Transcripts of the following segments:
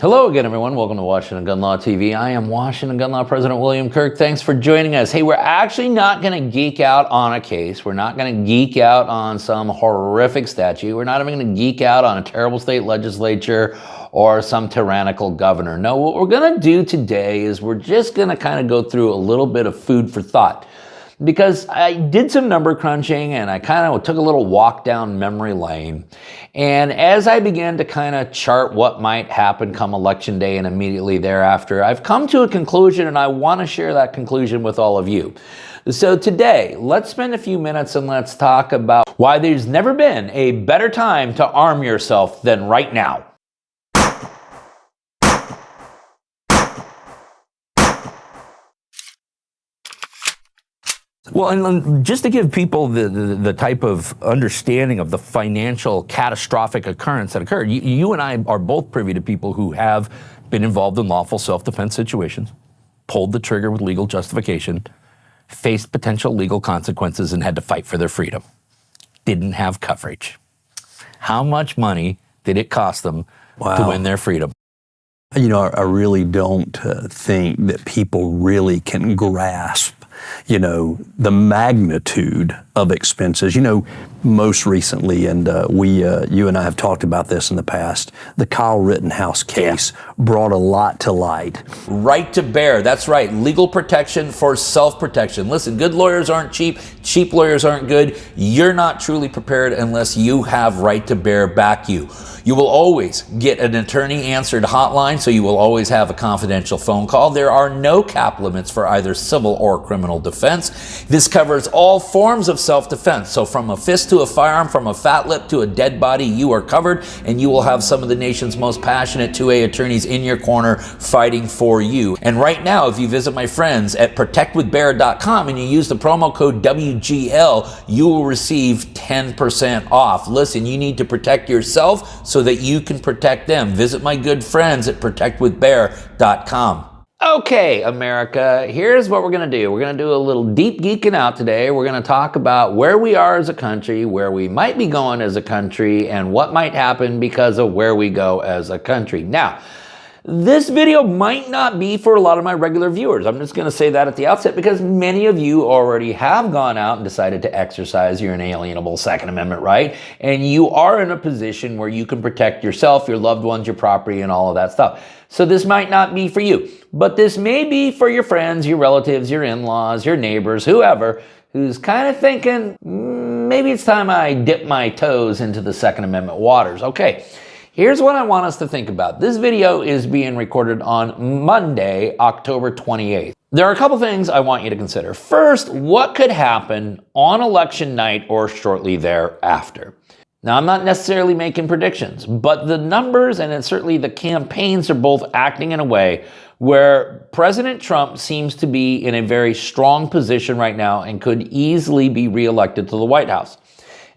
Hello again, everyone. Welcome to Washington Gun Law TV. I am Washington Gun Law President William Kirk. Thanks for joining us. Hey, we're actually not going to geek out on a case. We're not going to geek out on some horrific statute. We're not even going to geek out on a terrible state legislature or some tyrannical governor. No, what we're going to do today is we're just going to kind of go through a little bit of food for thought. Because I did some number crunching and I kind of took a little walk down memory lane. And as I began to kind of chart what might happen come election day and immediately thereafter, I've come to a conclusion and I want to share that conclusion with all of you. So today, let's spend a few minutes and let's talk about why there's never been a better time to arm yourself than right now. Well, and just to give people the type of understanding of the financial catastrophic occurrence that occurred, you and I are both privy to people who have been involved in lawful self-defense situations, pulled the trigger with legal justification, faced potential legal consequences, and had to fight for their freedom. Didn't have coverage. How much money did it cost them to win their freedom? You know, I really don't think that people really can grasp the magnitude of expenses. Most recently, and you and I have talked about this in the past, the Kyle Rittenhouse case brought a lot to light. Right to bear, that's right, legal protection for self-protection. Listen, good lawyers aren't cheap, cheap lawyers aren't good. You're not truly prepared unless you have right to bear back you. You will always get an attorney-answered hotline, so you will always have a confidential phone call. There are no cap limits for either civil or criminal defense. This covers all forms of self-defense. So from a fist to a firearm, from a fat lip to a dead body, you are covered, and you will have some of the nation's most passionate 2A attorneys in your corner fighting for you. And right now, if you visit my friends at protectwithbear.com and you use the promo code WGL, you will receive 10% off. Listen, you need to protect yourself so that you can protect them. Visit my good friends at protectwithbear.com. Okay, America, here's what we're going to do. We're going to do a little deep geeking out today. We're going to talk about where we are as a country, where we might be going as a country, and what might happen because of where we go as a country. Now, this video might not be for a lot of my regular viewers. I'm just going to say that at the outset because many of you already have gone out and decided to exercise your inalienable Second Amendment right, and you are in a position where you can protect yourself, your loved ones, your property, and all of that stuff. So this might not be for you, but this may be for your friends, your relatives, your in-laws, your neighbors, whoever, who's kind of thinking, maybe it's time I dip my toes into the Second Amendment waters. Okay. Here's what I want us to think about. This video is being recorded on Monday, October 28th. There are a couple things I want you to consider. First, what could happen on election night or shortly thereafter? Now, I'm not necessarily making predictions, but the numbers and certainly the campaigns are both acting in a way where President Trump seems to be in a very strong position right now and could easily be reelected to the White House.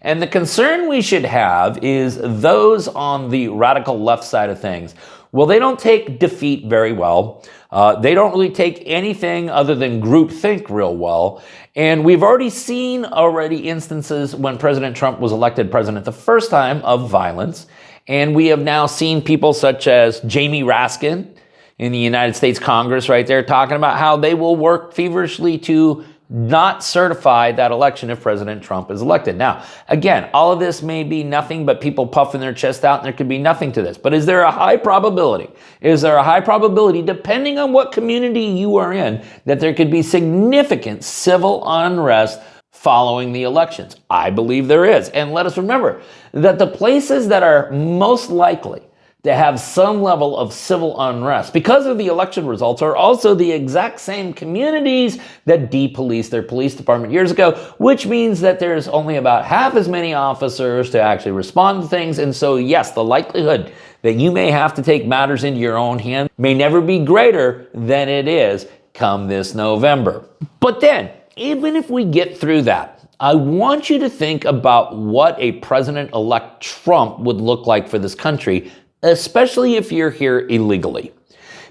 And the concern we should have is those on the radical left side of things. Well, they don't take defeat very well. They don't really take anything other than groupthink real well. And we've already seen instances when President Trump was elected president the first time of violence. And we have now seen people such as Jamie Raskin in the United States Congress right there talking about how they will work feverishly to not certify that election if President Trump is elected. Now, again, all of this may be nothing but people puffing their chest out and there could be nothing to this. But is there a high probability? Is there a high probability, depending on what community you are in, that there could be significant civil unrest following the elections? I believe there is. And let us remember that the places that are most likely to have some level of civil unrest because of the election results are also the exact same communities that depoliced their police department years ago, which means that there's only about half as many officers to actually respond to things. And so, yes, the likelihood that you may have to take matters into your own hand may never be greater than it is come this November. But then, even if we get through that, I want you to think about what a President-elect Trump would look like for this country, especially if you're here illegally.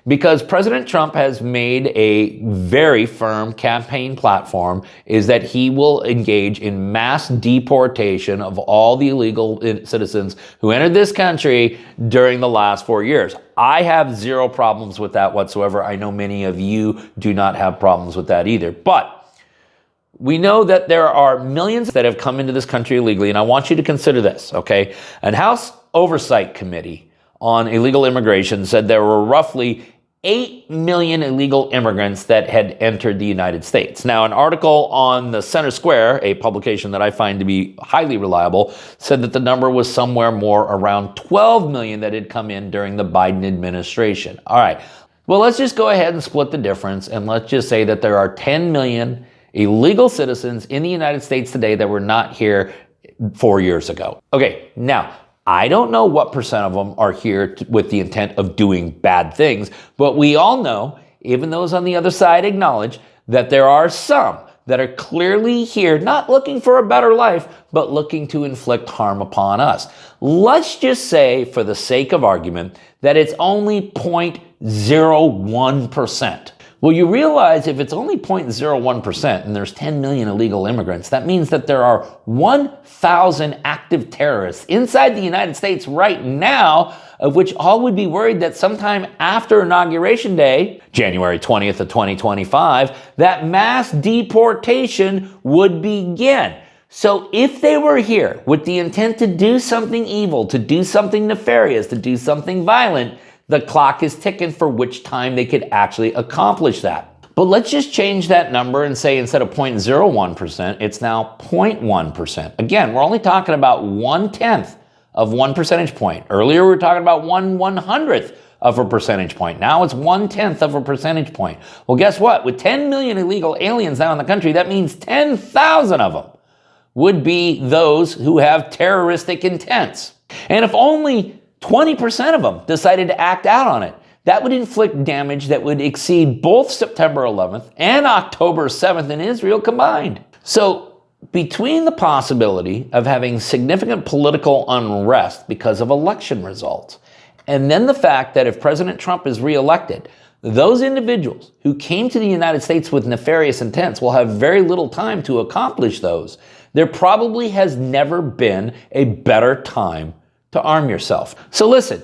Because President Trump has made a very firm campaign platform is that he will engage in mass deportation of all the illegal citizens who entered this country during the last 4 years. I have zero problems with that whatsoever. I know many of you do not have problems with that either. But we know that there are millions that have come into this country illegally, and I want you to consider this, okay? An House Oversight Committee on illegal immigration said there were roughly 8 million illegal immigrants that had entered the United States. Now, an article on the Center Square, a publication that I find to be highly reliable, said that the number was somewhere more around 12 million that had come in during the Biden administration. All right, well, let's just go ahead and split the difference, and let's just say that there are 10 million illegal citizens in the United States today that were not here 4 years ago. Okay, now, I don't know what percent of them are here with the intent of doing bad things, but we all know, even those on the other side acknowledge, that there are some that are clearly here, not looking for a better life, but looking to inflict harm upon us. Let's just say, for the sake of argument, that it's only 0.01%. Well, you realize if it's only 0.01% and there's 10 million illegal immigrants, that means that there are 1,000 active terrorists inside the United States right now, of which all would be worried that sometime after Inauguration Day, January 20th of 2025, that mass deportation would begin. So if they were here with the intent to do something evil, to do something nefarious, to do something violent, the clock is ticking for which time they could actually accomplish that. But let's just change that number and say instead of 0.01%, it's now 0.1%. Again, we're only talking about 1/10 of 1 percentage point. Earlier, we were talking about 1/100th of a percentage point. Now it's 1/10 of a percentage point. Well, guess what? With 10 million illegal aliens now in the country, that means 10,000 of them would be those who have terroristic intents. And if only 20% of them decided to act out on it, that would inflict damage that would exceed both September 11th and October 7th in Israel combined. So between the possibility of having significant political unrest because of election results, and then the fact that if President Trump is reelected, those individuals who came to the United States with nefarious intents will have very little time to accomplish those, there probably has never been a better time to arm yourself. So listen,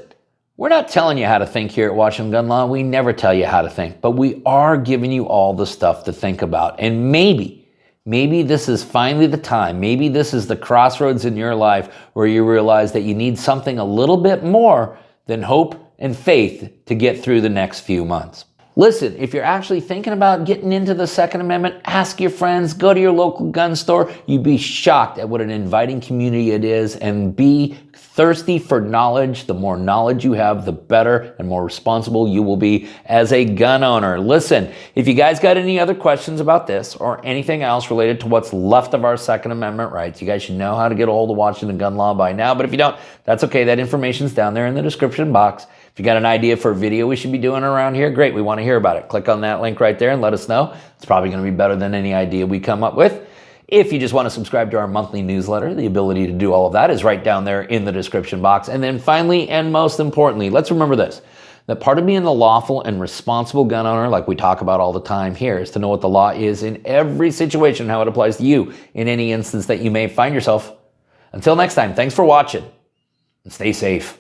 we're not telling you how to think here at Washington Gun Law. We never tell you how to think, but we are giving you all the stuff to think about. And maybe this is finally the time. Maybe this is the crossroads in your life where you realize that you need something a little bit more than hope and faith to get through the next few months. Listen, if you're actually thinking about getting into the Second Amendment, ask your friends, go to your local gun store. You'd be shocked at what an inviting community it is, and be thirsty for knowledge. The more knowledge you have, the better and more responsible you will be as a gun owner. Listen, if you guys got any other questions about this or anything else related to what's left of our Second Amendment rights, you guys should know how to get a hold of Washington Gun Law by now. But if you don't, that's okay. That information's down there in the description box. If you got an idea for a video we should be doing around here, great. We want to hear about it. Click on that link right there and let us know. It's probably going to be better than any idea we come up with. If you just want to subscribe to our monthly newsletter, the ability to do all of that is right down there in the description box. And then finally, and most importantly, let's remember this, that part of being the lawful and responsible gun owner, like we talk about all the time here, is to know what the law is in every situation, how it applies to you in any instance that you may find yourself. Until next time, thanks for watching and stay safe.